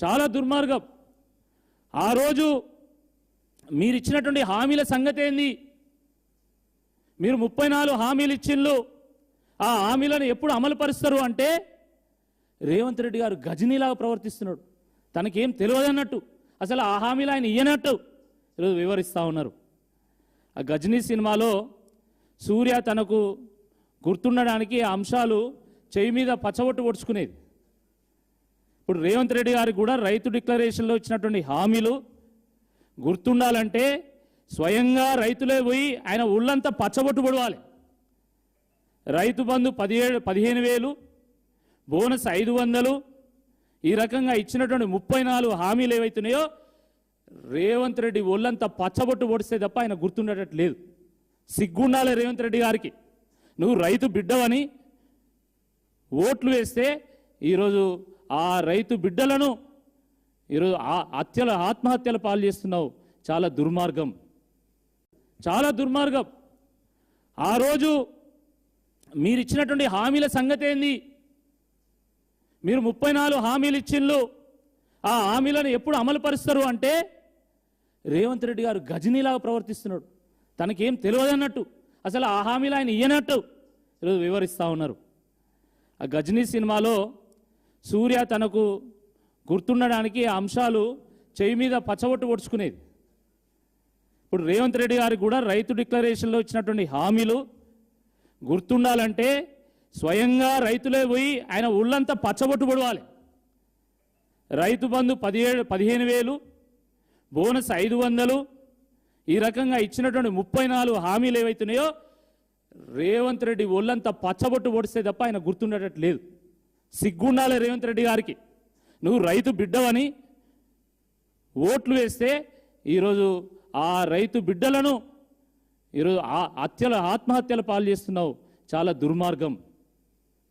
చాలా దుర్మార్గం. ఆ రోజు మీరు ఇచ్చినటువంటి హామీల సంగతి ఏంది? మీరు 34 హామీలు ఇచ్చిండ్రు. ఆ హామీలను ఎప్పుడు అమలు పరుస్తారు అంటే రేవంత్ రెడ్డి గారు గజనీలాగా ప్రవర్తిస్తున్నాడు. తనకేం తెలియదన్నట్టు, అసలు ఆ హామీలు ఆయన ఇయ్యనట్టు ఈరోజు వివరిస్తూ ఉన్నారు. ఆ గజనీ సినిమాలో సూర్య తనకు గుర్తుండడానికి ఆ అంశాలు చేయి మీద పచ్చబొట్టు పొడుచుకునేది. ఇప్పుడు రేవంత్ రెడ్డి గారికి కూడా రైతు డిక్లరేషన్లో ఇచ్చినటువంటి హామీలు గుర్తుండాలంటే స్వయంగా రైతులే పోయి ఆయన ఒళ్ళంతా పచ్చబొట్టు పొడవాలి. రైతు బంధు 15,000, బోనస్ 500, ఈ రకంగా ఇచ్చినటువంటి 34 హామీలు ఏవైతున్నాయో రేవంత్ రెడ్డి ఒళ్ళంతా పచ్చబొట్టు పొడిస్తే తప్ప ఆయన గుర్తుండేటట్టు లేదు. సిగ్గుండాలి రేవంత్ రెడ్డి గారికి. నువ్వు రైతు బిడ్డవని ఓట్లు వేస్తే ఈరోజు ఆ రైతు బిడ్డలను ఈరోజు ఆత్మహత్యల పాలు చేస్తున్నావు. చాలా దుర్మార్గం, చాలా దుర్మార్గం. ఆ రోజు మీరు ఇచ్చినటువంటి హామీల సంగతి ఏంది? మీరు 34 హామీలు ఇచ్చిండ్రు. ఆ హామీలను ఎప్పుడు అమలు పరుస్తారు అంటే రేవంత్ రెడ్డి గారు గజనీలాగా ప్రవర్తిస్తున్నాడు. తనకేం తెలియదన్నట్టు, అసలు ఆ హామీలు ఆయన ఇయ్యనట్టు ఈరోజు వివరిస్తూ ఉన్నారు. ఆ గజనీ సినిమాలో సూర్య తనకు గుర్తుండడానికి ఆ అంశాలు చేయి మీద పచ్చబొట్టు పొడుచుకునేది. ఇప్పుడు రేవంత్ రెడ్డి గారికి కూడా రైతు డిక్లరేషన్లో ఇచ్చినటువంటి హామీలు గుర్తుండాలంటే స్వయంగా రైతులే పోయి ఆయన ఒళ్ళంతా పచ్చబొట్టు పొడవాలి. రైతు బంధు 15,000, బోనస్ 500, ఈ రకంగా ఇచ్చినటువంటి 34 హామీలు ఏవైతున్నాయో రేవంత్ రెడ్డి ఒళ్ళంతా పచ్చబొట్టు పొడిస్తే తప్ప ఆయన గుర్తుండేటట్టు లేదు. సిగ్గుండాలి రేవంత్ రెడ్డి గారికి. నువ్వు రైతు బిడ్డవని ఓట్లు వేస్తే ఈరోజు ఆ రైతు బిడ్డలను ఈరోజు ఆత్మహత్యల పాలు చేస్తున్నావు. చాలా దుర్మార్గం.